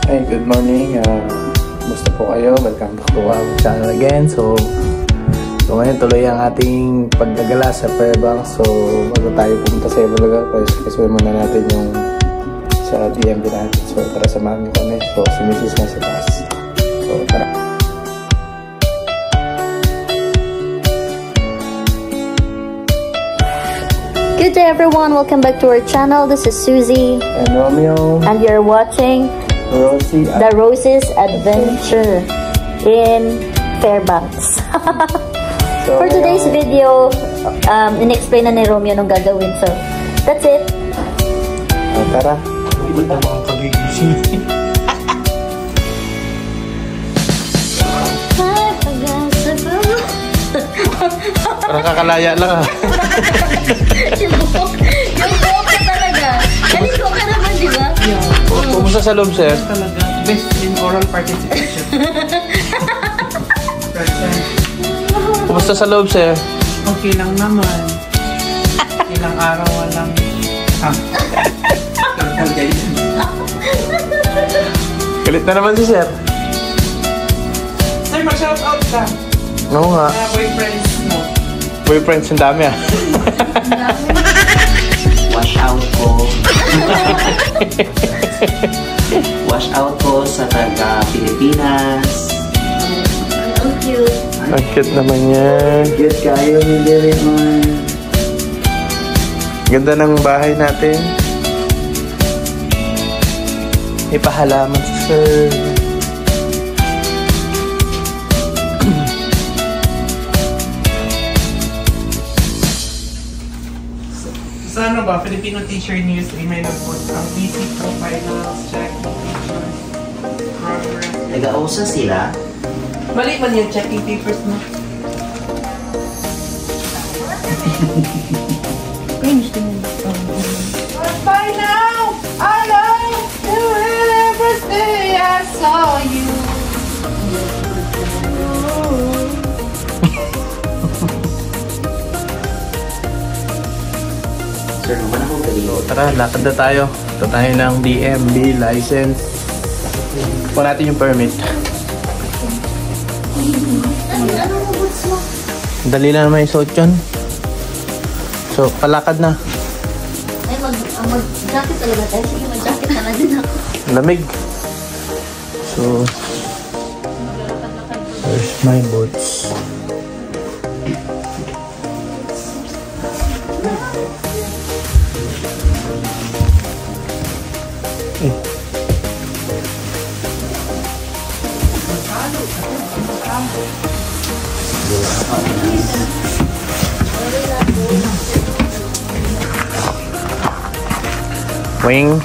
Hey, good morning. Kumusta po kayo? Welcome back to our channel again. So ngayon tuloy ang ating paggagala sa Fairbanks. So bago tayo pumunta sa ibang lugar, kasi muna natin yung sa DMV natin. So tara, samahan niyo kami. So si Mrs. na sa taas. So tara. Good day everyone, welcome back to our channel. This is Susie And Romeo. and you're watching The Roses Adventure in Fairbanks. So, for today's video, in-explain na ni Romeo nung gagawin. So, that's it. Tara. Ito mga kagigising. Parang kakalaya lang yung buhok ka talaga. Ganito ka naman, di ba? Kumusta sa loob, sir? Talaga, best in oral participation. Kumusta sa loob, sir? Okay lang naman. Ilang araw walang... Galit na naman si sir. Sir, mag-shout out ka. Oo nga. Mga boyfriends mo. Boyfriends, ang dami Wash out ko. Wash out ko sa taga Pilipinas. Ang cute. Ang cute naman yan. Cute kayo, hindi rin man. Ganda ng bahay natin. Ipahalaman sa sir. Sa ano ba, Filipino Teacher News, may nag-post ang PC profiles, check, progress. Nag-ausa sila. Mali man yung checking papers mo. By now, I know you will ever stay. I saw you. Sir, naman ako galing. So tara, lakad na tayo. Ito tayo ng DMV license. Kuha natin yung permit. Dali lang naman yung suot yun. So, palakad na. Ay, mag-jacket talaga tayo. Sige, mag-jacket na din ako. Lamig. So, there's my boots. Wing.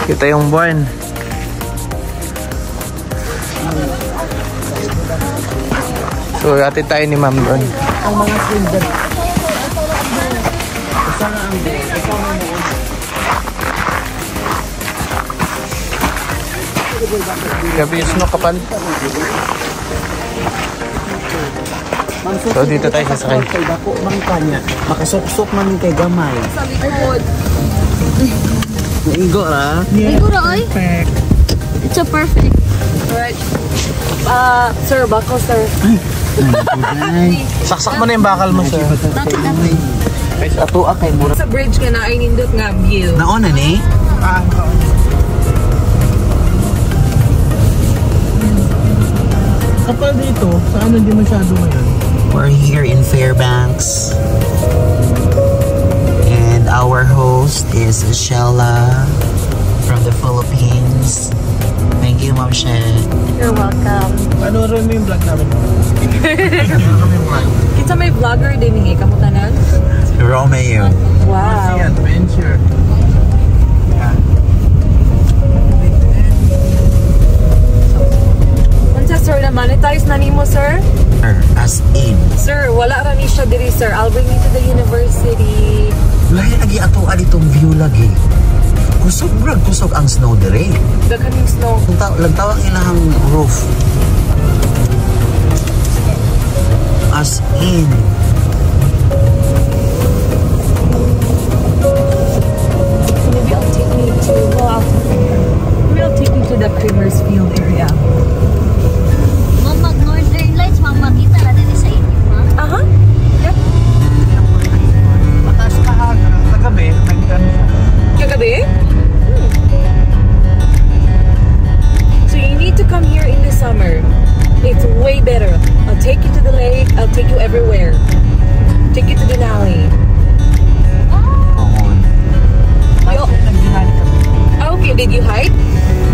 Kita yung buwan. So, atid tayo ni ma'am doon. Ang mga silver. Isa nga ang day. Ikaw na noon. Gabi yung snow kapal. So, dito tayo sasakay. Kay dako man kanya, makasok-sok man kay gamay. Sa likod. Naigo ra. Siguro, ay. It's a perfect. Alright. Sir, bako, sir. Saksak mo na yung bakal mo, sir. Bakit naman? Ato kay mura. Sa bridge ka na ay nindot nga view. Naona ni? Kapal dito, saan hindi masyado ngayon? We're here in Fairbanks. And our host is Sheila from the Philippines. Thank you, Ma'am She. You're welcome. Ano rin mo yung vlog namin? Kita may vlogger din eh, kamutanan? Romeo. Wow. Adventure. Unsa sir na monetize na nimo sir? As in. Sir, wala ra ni siya diri sir. I'll bring you to the university. Lahi lagi ato itong view lagi. Kusog ang snow dire. Daghan yung snow. Lagtawang ilahang roof. As in. Maybe I'll take you to go out. Maybe I'll Creamers Field area. Ma'am, mag-Northern Lights, ma'am, makita na din sa inyo, ma'am. Aha. Yep. Mataas ka aga. Kagabi, nag-ano siya. Kagabi? So you need to come here in the summer. It's way better. I'll take you to the lake. I'll take you everywhere. Take you to Denali. Tapos nag-hike kami. Okay, did you hike?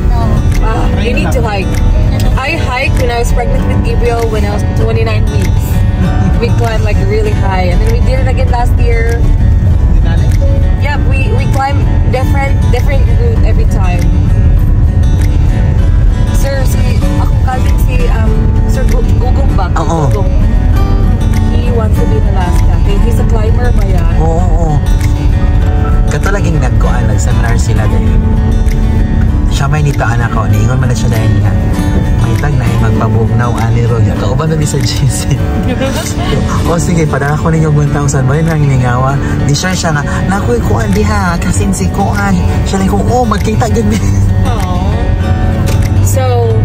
No. You need to hike. I hiked when I was pregnant with Gabriel when I was 29 weeks. We climbed like really high, and then we did it again last year. Dinali? Yeah, we climb different route every time. Sir, akong cousin si Sir Gugong ba? Oo. Gugong. He wants to be in Alaska. He's a climber ba yan? Oo. Katulaging nag-seminar sila dahil siya may nito anak ko, niingon man na siya dahil nga may tag na magpabugnaw ani ro niya. Kauban na ni sa GC. O sige, padala ko ninyo 1,000 ba yun ang ningawa. Di siya nga, nakuy kuan diha, kasin si kuan. Siya lang kung, magkita gini. So,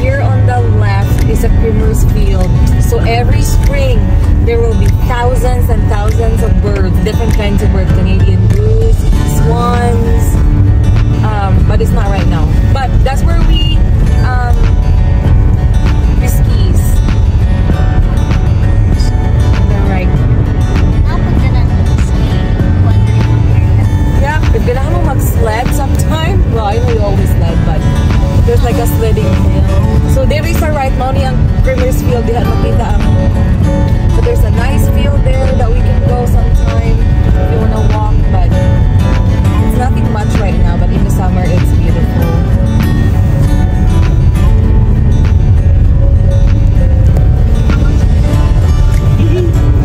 here on the left is a Creamers Field. So every spring, there will be thousands and thousands of birds, different kinds of birds, Canadian goose, swans, but it's not right now. But that's where we skis. Right. Napag ka na ski, wandering area. Yeah, if gonna mo mag-sled sometime, well, I know you always sled, but there's like a sledding hill. So there is a right now niyang Creamers Field, di makita ang. But there's a nice field there that we can go sometime if you wanna walk, but it's nothing much right now, but in the summer it's beautiful.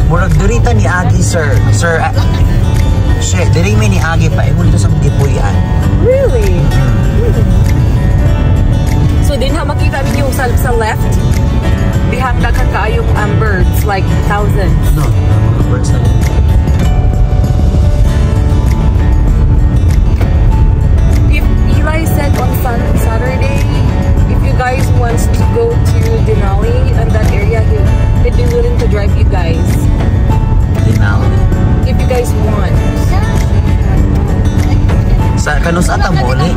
Murag durita ni Agi, sir. Sir, shit, diri may ni Agi pa. Ewan ito sa mga gipuyan. Really? So din ha makita ninyo sa left, dihang daghan kaayong birds, like thousands. No, mga birds na rin. If Eli said on Saturday, if you guys want to go to Denali and that area, he'd be willing to drive you guys. Denali. If you guys want. Sa kanus ata mo uli?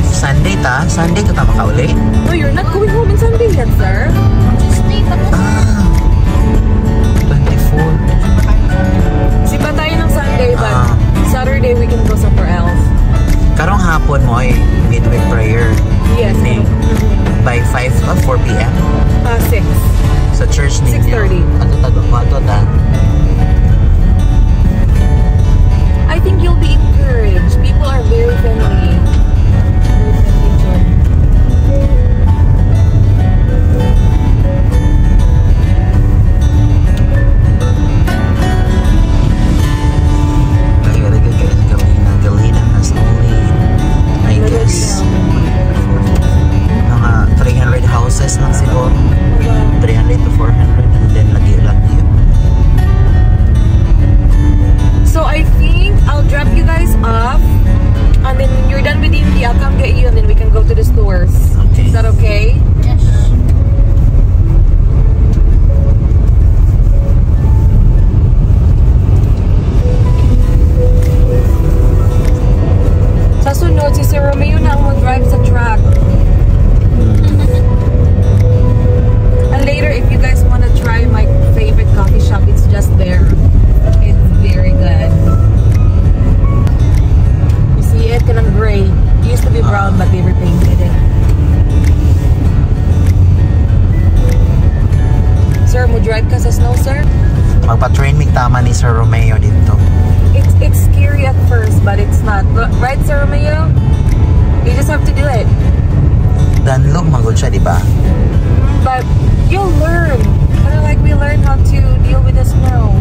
Sunday ta? Sunday ka ta makauli? No, you're not going home on Sunday yet, sir. Tuesday pa to. 24. Sipa tayo ng Sunday, but Saturday we can go somewhere else. Karong hapon mo ay midweek prayer. Yes. Ni, by 5 or 4 p.m. 6. Sa church ninyo. 6:30. Ato tago ta. I think you'll be encouraged. People are very friendly. Galena has only, I guess, mga 300 houses lang siguro. 300 to 400 and then lagi yun. So I think I'll drop you guys off, and then when you're done with Indy, I'll come get you, and then we can go to the stores. Okay. Is that okay? Yes. Sa sunod, si Sir Romeo na ang mag-drive sa truck. And later, if you guys want to try my favorite coffee shop, it's just there. It's very good. You see it? Kanang gray. It used to be brown, but they repainted it. Sir, mo drive ka sa snow, sir? Magpa-train mig tama ni Sir Romeo dito. It's scary at first, but it's not. Right, Sir Romeo? You just have to do it. Danlog magod siya, di ba? But you'll learn. Kind of like we learn how to deal with the snow.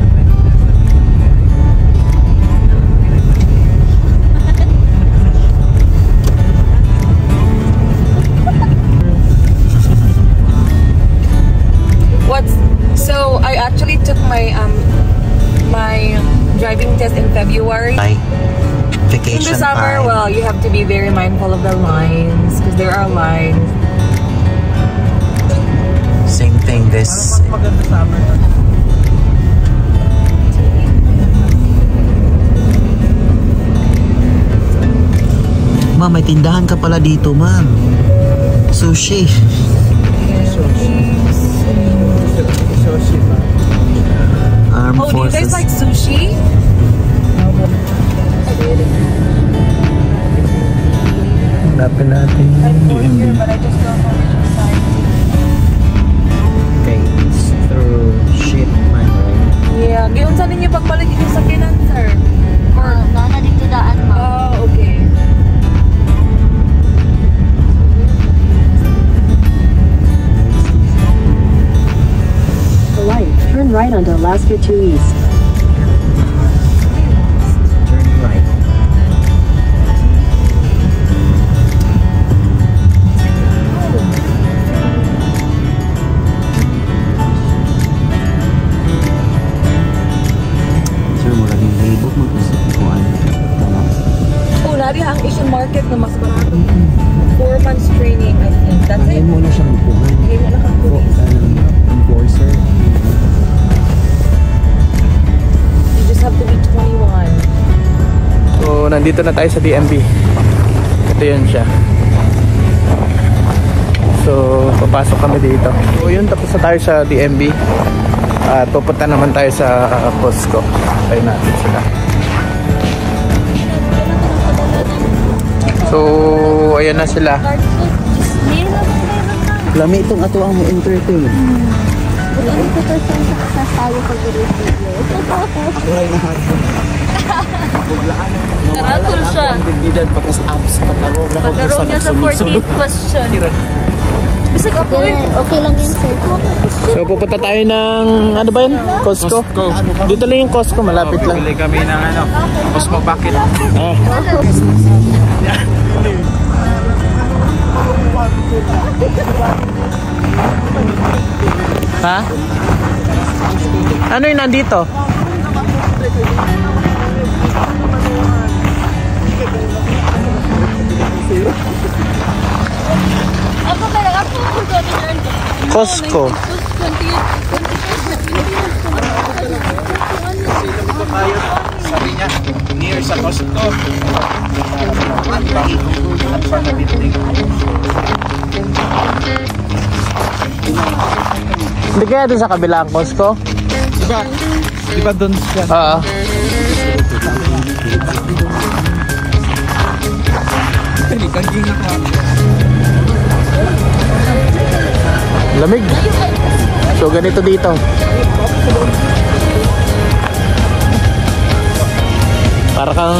So I actually took my my driving test in February. Ay, vacation the construction summer, time. well, you have to be very mindful of the lines because there are lines. Same thing this. Maganda summer. Ma'am, may tindahan ka pala dito, ma'am. Sushi. Sushi ba? Armed Oh, do you guys Forces. like sushi? Hanapin natin yung DMB. But I just don't know which side. Okay, it's through shipment, right? Yeah, giunsa ninyo pagbalik yung sakinan, sir? Or, Nana dito daan, ma'am. oh, okay. The light. Turn right onto Alaska 2 East. Turn right. Sir, mura din label mag-usapuan. Oh, nari ang Asian market na mas barato. 4 months training, I think. That's it. mo na siyang upuan. Hindi mo na kang police. Enforcer. You just have to be 21. So, nandito na tayo sa DMB. Ito yun siya. So, papasok kami dito. So, yun, tapos na tayo sa DMB. At pupunta naman tayo sa Costco. Tayo natin sila. So, ayan na sila. Lami itong ato ang entertain. Karatol siya. Pagkaro niya sa 48th question. Bisag ako eh. Okay lang yun, sir. So, pupunta tayo ng, ano ba yun? Costco? Dito lang yung Costco, malapit lang. Bili kami ng Cosmo Bucket. Ah. Ha? Ano yung nandito? Ako ba lang ako kung gano'n Costco. Sabi niya, near sa Costco. At pa na building. Hindi kaya doon sa kabilang Costco? Di ba doon siya? Oo. Kaging naka. Lamig. So, ganito dito. Para kang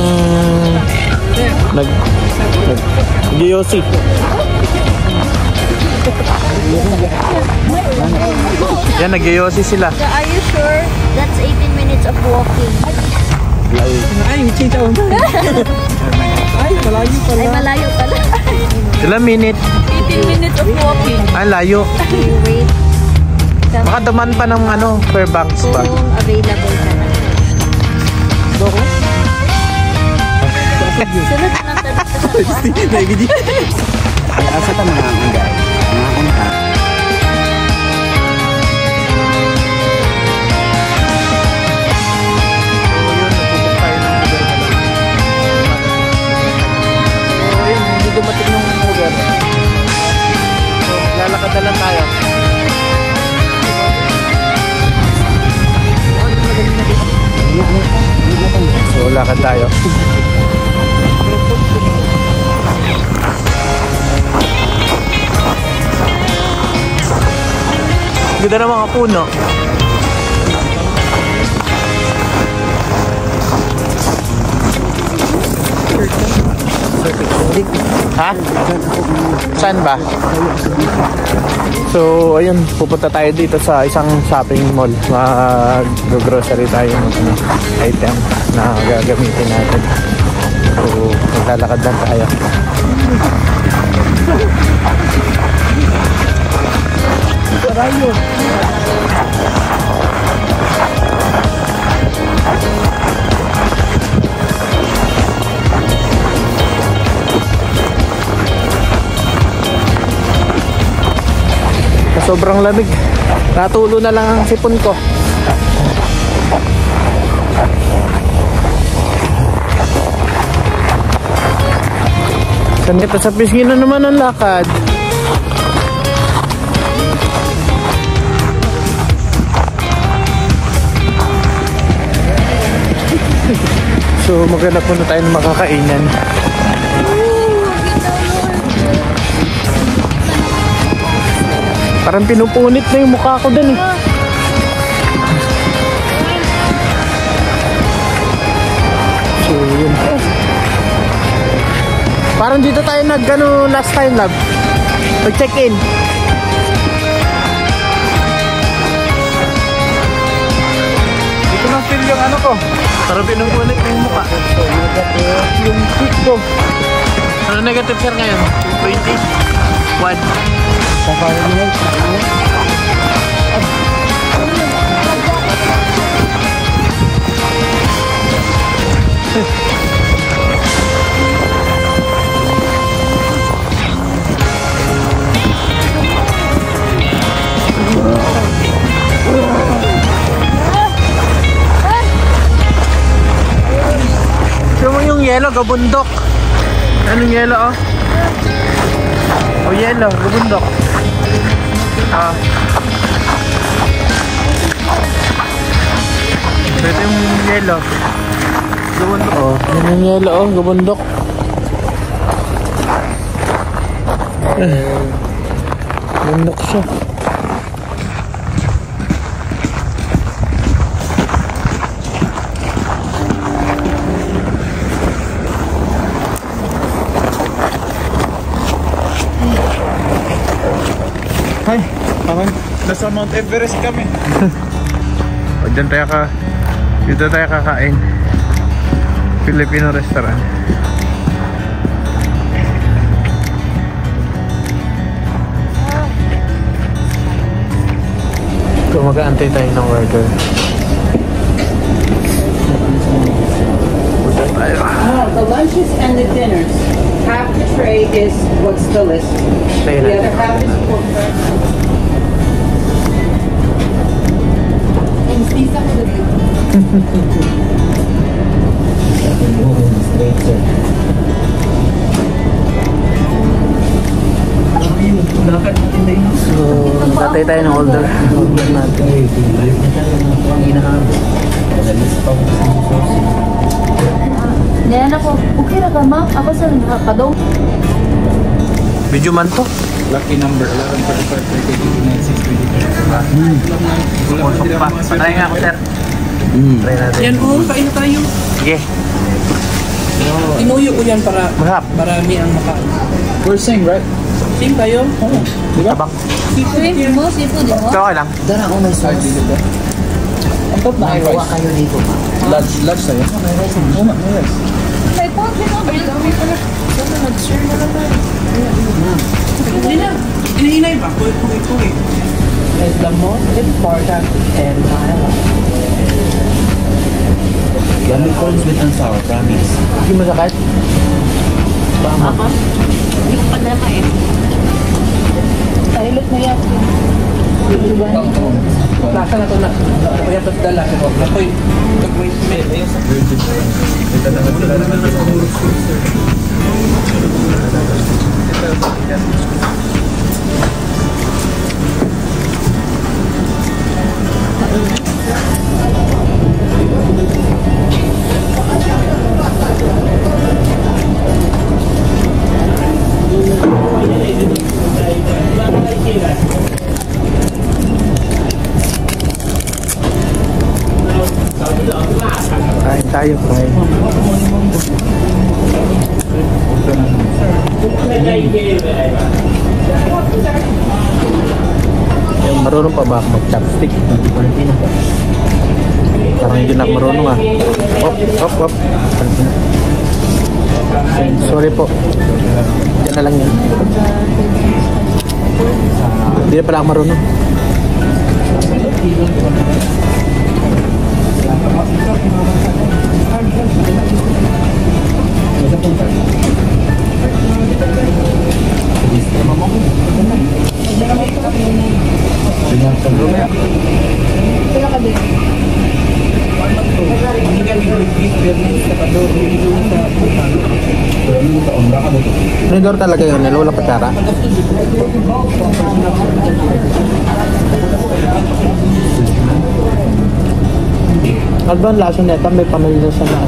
nag-GOC. Yan, nag-GOC sila. Are you sure? That's 18 minutes of walking. Ay, chita mo. Ay, malayo pala. Ay, malayo pala. Ilang minute? 18 minutes of walking. Ay, layo. Wait. Baka daman pa ng ano, Fairbanks ba? Kung available ka na. Sunod na lang tayo sa kuwan. Asa ta mga angay? Mga kontak. Dumating ng lugar. So, lalakad na lang tayo. So, lakad tayo. Ganda ng mga puno. Ha? Saan ba? So, ayun, pupunta tayo dito sa isang shopping mall. Mag-grocery tayo ng item na gagamitin natin. So, maglalakad lang tayo. sobrang lamig. Natulo na lang ang sipon ko. Kanita sa pisngi na naman ang lakad. So maghanap muna tayo ng makakainan. Parang pinupunit na yung mukha ko dun eh. So yun. Parang dito tayo nag-ano last time, love. Mag-check-in. Dito na feel yung ano ko. Parang pinupunit na yung mukha. So negative yung cheek ko. Ano negative sir ngayon? 21. Sa Fahrenheit. Yung yellow, gabundok. Anong yellow, oh? Oh, yellow, gabundok. Ah. Ito yung yellow. Gabundok. Oh, yun yung yellow, oh, gabundok. Gabundok siya. Hi, parang nasa Mount Everest kami. O, dyan tayo dito tayo kakain. Filipino restaurant. So mag-aantay tayo ng order. The lunches and the dinners. Half the tray is what's the list. The other half is pork. So, tatay tayo ng order. Order natin. Yan ako. Okay na ka, ma? Ako sa nakakadaw. Video man to. Lucky number 1145 Pusok pa. Patry nga ako, sir. Try natin. Yan po, kain tayo. Sige. Inuyo ko yan para Mahap. marami ang makain. We're saying, right? Same tayo? Oo. Tabak. Shrimp mo, seafood mo. Ito okay lang. Dara ko may sauce. Ang top na Kuha kayo dito pa. Lunch sa'yo. Oo nga, yes. May pork din ako. Basta mag-share na lang tayo. Hindi na. Inahinay ba? Kuwi-kuwi. Is the most important and Yummy corn sweet and sour, promise. Hindi masakit. Ako? Hindi ko pa naman eh. Tahilot na yan. Lasa na ito na. Kaya ba't dala? Ako'y nag-wait minute. Kain tayo, kain. Marunong pa ba ako mag-chopstick? Parang hindi na marunong ah. Hop. Sorry po. Diyan na lang yan. Hindi na pala ako marunong. Tinidor talaga yun, wala kutsara. Ano ba ang lasa nito? May pamilya sa na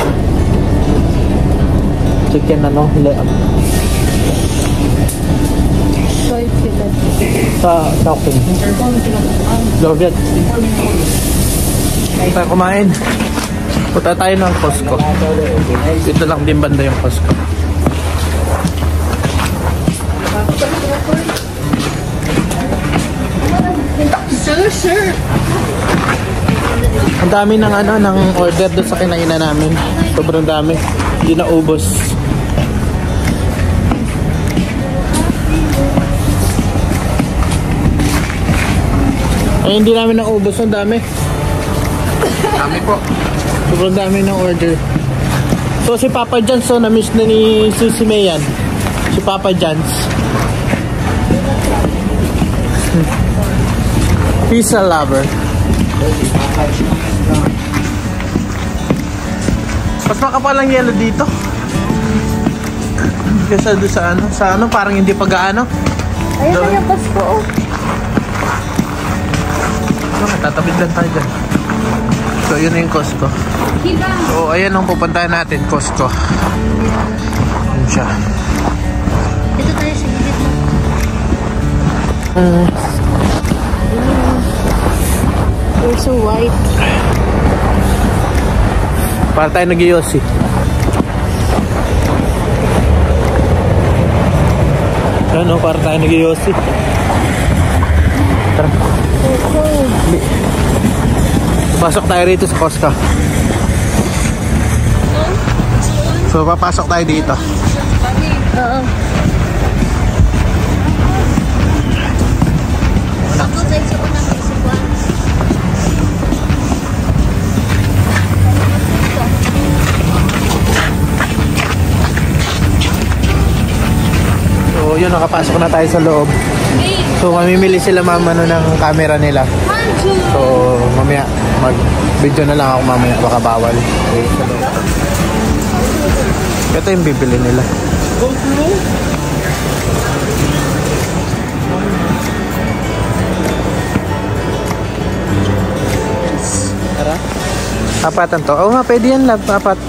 chicken ano? Sa shopping. Lovet. Tayo kumain. Punta tayo ng Costco. Dito lang din banda yung Costco. Sir. Ang dami ng ng order doon sa kinainan namin. Sobrang dami. Hindi na ubos. Ay, hindi namin naubos. Ang dami. Dami po. Sobrang dami ng order. So si Papa John's, so na-miss na ni si Mayan. Si Papa John's. Pizza lover. Mas makapalang yelo dito. Kesa doon sa ano parang hindi pa gaano. Ayun na yung Costco. Tatabid lang tayo dyan. So yun na yung Costco. So ayan ang pupuntahan natin, Costco. Yun siya. Dito tayo sa gilid mo. You're so white. Para tayo nag-Yossi. Ano, para tayo nag-Yossi. Tara. Pasok tayo rito sa Costco. So papasok tayo dito. Oo. Ako tayo sa unang isubuan. So yun, nakapasok na tayo sa loob. So mamimili sila mama ng camera nila. So mamaya mag-video na lang ako mamaya, baka bawal. Ito yung bibili nila. Tara. Apatan to. Oo nga, pwede yan lab. Apat.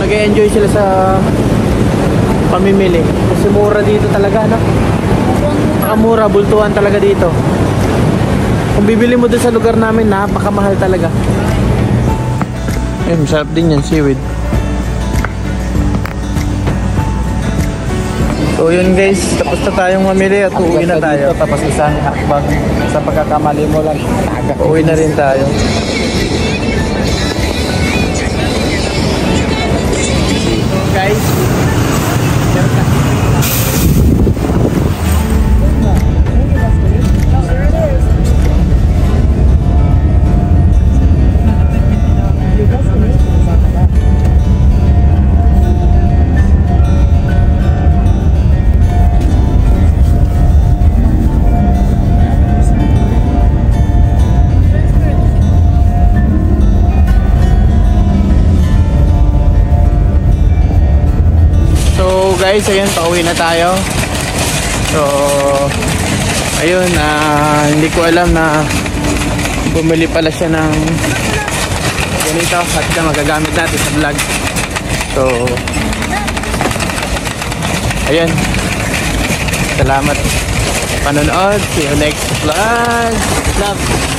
Nag-enjoy sila sa pamimili. Kasi mura dito talaga, no? Nakamura, bultuhan talaga dito. Kung bibili mo dun sa lugar namin, napakamahal talaga. Eh, masarap din yan, seaweed. So yun guys, tapos na tayong mamili at uuwi na tayo. Tapos isang hakbang sa pagkakamali mo lang. Uuwi na rin tayo. Guys, guys, ayun, pauwi na tayo. So ayun, hindi ko alam na bumili pala siya ng ganito at na magagamit natin sa vlog. So ayun, salamat panonood. See you next vlog. Love.